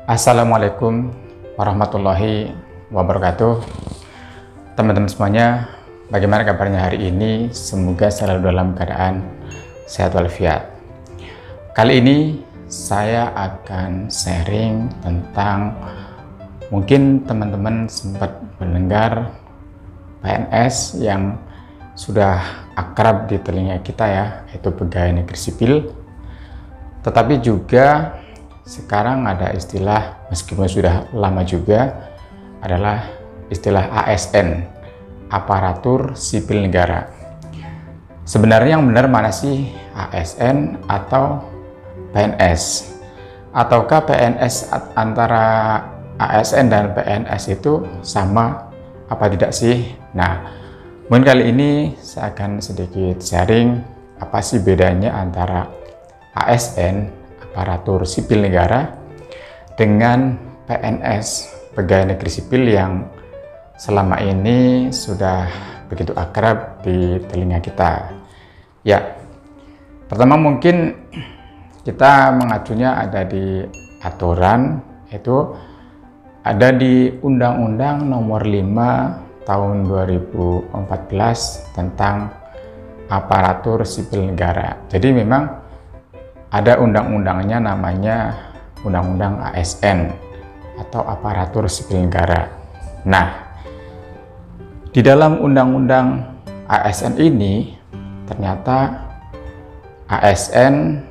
Assalamualaikum warahmatullahi wabarakatuh. Teman-teman semuanya, bagaimana kabarnya hari ini? Semoga selalu dalam keadaan sehat walafiat. Kali ini saya akan sharing tentang, mungkin teman-teman sempat mendengar PNS yang sudah akrab di telinga kita ya, yaitu pegawai negeri sipil. Tetapi juga sekarang ada istilah, meskipun sudah lama juga, adalah istilah ASN, aparatur sipil negara. Sebenarnya yang benar mana sih, ASN atau PNS? Ataukah PNS antara ASN dan PNS itu sama apa tidak sih? Nah, mungkin kali ini saya akan sedikit sharing apa sih bedanya antara ASN, aparatur sipil negara, dengan PNS, pegawai negeri sipil yang selama ini sudah begitu akrab di telinga kita. Ya, pertama mungkin kita mengacunya ada di aturan, yaitu ada di Undang-Undang Nomor 5 Tahun 2014 tentang aparatur sipil negara. Jadi memang ada undang-undangnya, namanya Undang-Undang ASN atau aparatur sipil negara. Nah, di dalam Undang-Undang ASN ini ternyata ASN,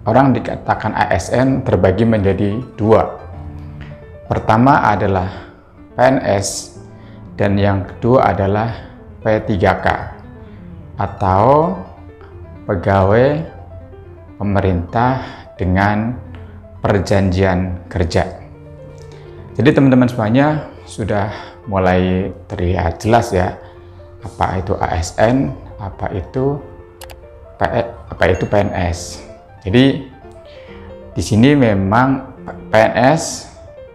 orang dikatakan ASN terbagi menjadi dua. Pertama adalah PNS dan yang kedua adalah P3K atau pegawai pemerintah dengan perjanjian kerja. Jadi teman-teman semuanya sudah mulai terlihat jelas ya, apa itu ASN, apa itu PNS. Jadi di sini memang PNS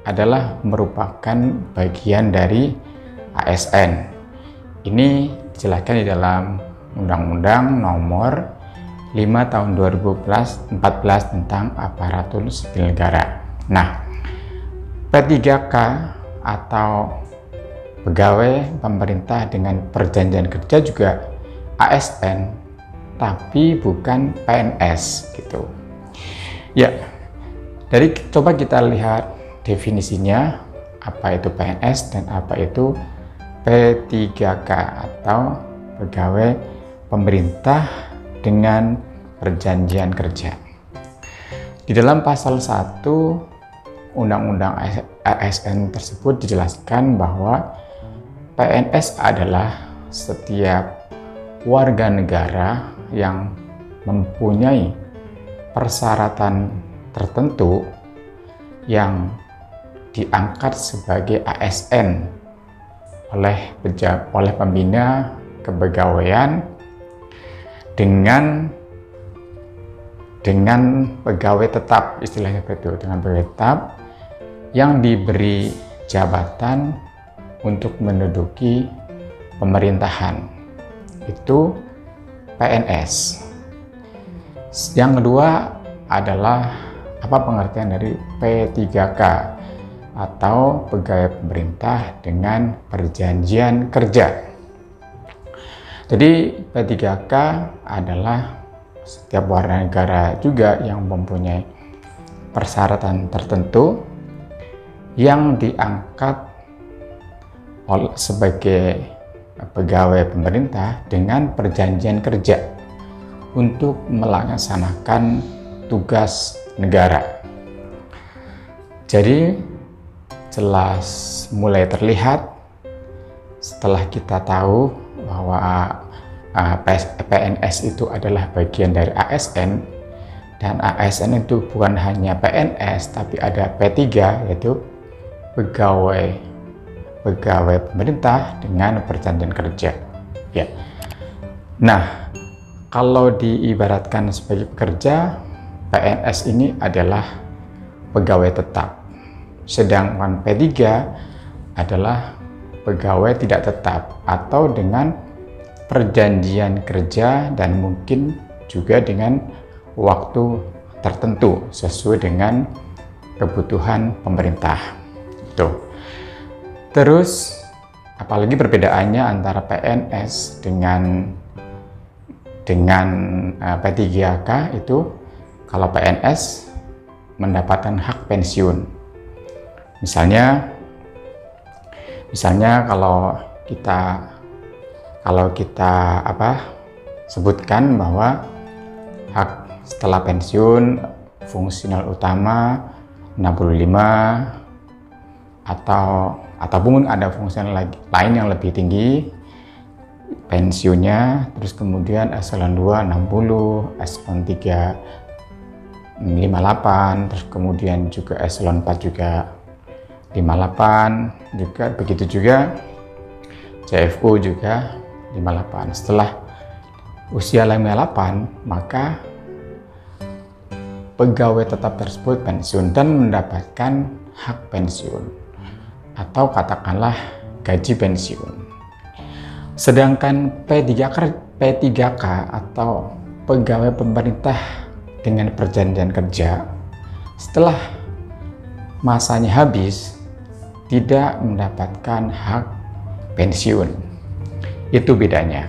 adalah merupakan bagian dari ASN. Ini dijelaskan di dalam Undang-Undang Nomor 5 tahun 2014 tentang aparatur sipil negara. Nah, P3K atau pegawai pemerintah dengan perjanjian kerja juga ASN, tapi bukan PNS gitu. Ya, dari coba kita lihat definisinya, apa itu PNS dan apa itu P3K atau pegawai pemerintah dengan perjanjian kerja. Di dalam pasal 1 Undang-Undang ASN tersebut dijelaskan bahwa PNS adalah setiap warga negara yang mempunyai persyaratan tertentu yang diangkat sebagai ASN oleh pembina kepegawaian dengan pegawai tetap, istilahnya begitu, dengan pegawai tetap yang diberi jabatan untuk menduduki pemerintahan, itu PNS. Yang kedua adalah apa pengertian dari P3K atau pegawai pemerintah dengan perjanjian kerja. Jadi P3K adalah setiap warga negara juga yang mempunyai persyaratan tertentu yang diangkat sebagai pegawai pemerintah dengan perjanjian kerja untuk melaksanakan tugas negara. Jadi jelas mulai terlihat setelah kita tahu bahwa PNS itu adalah bagian dari ASN, dan ASN itu bukan hanya PNS tapi ada P3, yaitu pegawai pemerintah dengan perjanjian kerja. Ya. Nah, kalau diibaratkan sebagai pekerja, PNS ini adalah pegawai tetap, sedangkan P3 adalah pegawai tidak tetap atau dengan perjanjian kerja dan mungkin juga dengan waktu tertentu sesuai dengan kebutuhan pemerintah. Tuh. Terus apalagi perbedaannya antara PNS dengan P3K itu, kalau PNS mendapatkan hak pensiun. Misalnya kalau kita sebutkan bahwa hak setelah pensiun fungsional utama 65 ataupun ada fungsional lain yang lebih tinggi pensiunnya, terus kemudian eselon 2 60, eselon 3 58, terus kemudian juga eselon 4 juga 58, juga begitu juga CFO juga 58. Setelah usia 58, maka pegawai tetap tersebut pensiun dan mendapatkan hak pensiun atau katakanlah gaji pensiun. Sedangkan P3K atau pegawai pemerintah dengan perjanjian kerja setelah masanya habis tidak mendapatkan hak pensiun. Itu bedanya.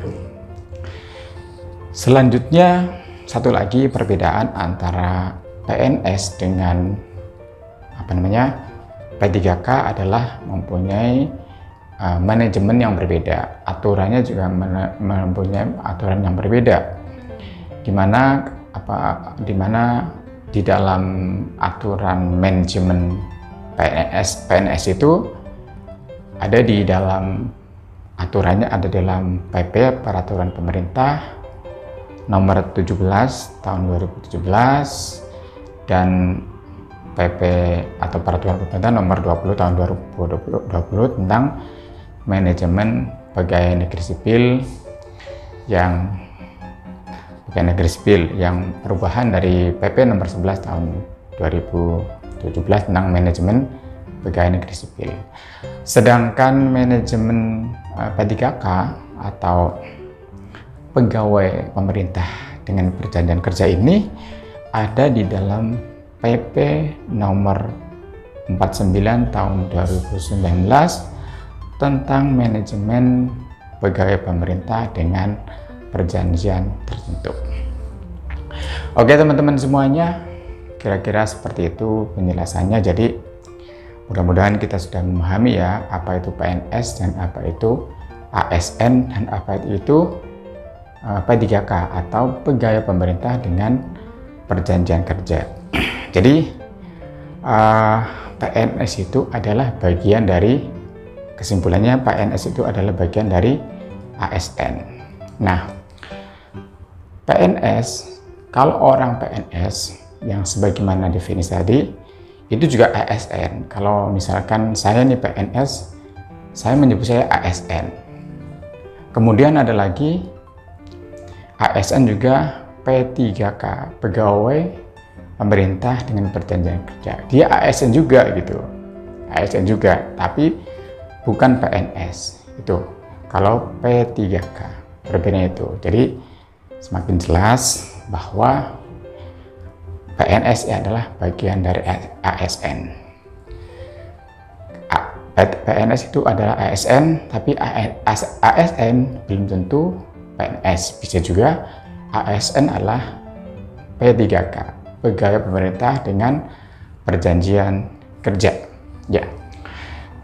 Selanjutnya, satu lagi perbedaan antara PNS dengan P3K adalah mempunyai manajemen yang berbeda. Aturannya juga mempunyai aturan yang berbeda. Di mana di dalam aturan manajemen PNS itu ada di dalam aturannya, ada dalam PP Peraturan Pemerintah nomor 17 tahun 2017 dan PP atau Peraturan Pemerintah nomor 20 tahun 2020 tentang manajemen pegawai negeri sipil yang perubahan dari PP nomor 11 tahun 2017 tentang manajemen pegawai negeri sipil. Sedangkan manajemen P3K atau pegawai pemerintah dengan perjanjian kerja ini ada di dalam PP nomor 49 tahun 2019 tentang manajemen pegawai pemerintah dengan perjanjian tertentu. Oke teman-teman semuanya, kira-kira seperti itu penjelasannya. Jadi mudah-mudahan kita sudah memahami ya apa itu PNS dan apa itu ASN dan apa itu P3K atau pegawai pemerintah dengan perjanjian kerja. Jadi PNS itu adalah bagian dari, kesimpulannya PNS itu adalah bagian dari ASN. Nah, PNS, kalau orang PNS yang sebagaimana definisi tadi, itu juga ASN. Kalau misalkan saya nih PNS, saya menyebut saya ASN. Kemudian ada lagi ASN juga P3K, pegawai pemerintah dengan perjanjian kerja. Dia ASN juga gitu. ASN juga, tapi bukan PNS. Itu kalau P3K, berbeda itu. Jadi semakin jelas bahwa PNS adalah bagian dari ASN. PNS itu adalah ASN, tapi ASN belum tentu PNS. Bisa juga ASN adalah P3K, pegawai pemerintah dengan perjanjian kerja. Ya,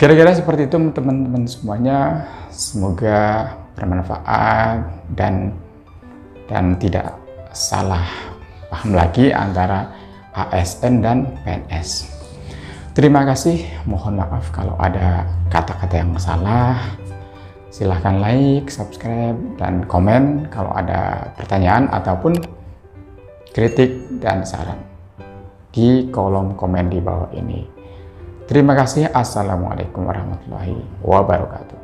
kira-kira seperti itu teman-teman semuanya. Semoga bermanfaat dan tidak salah paham lagi antara ASN dan PNS. Terima kasih, mohon maaf kalau ada kata-kata yang salah. Silahkan like, subscribe, dan komen kalau ada pertanyaan ataupun kritik dan saran di kolom komen di bawah ini. Terima kasih. Assalamualaikum warahmatullahi wabarakatuh.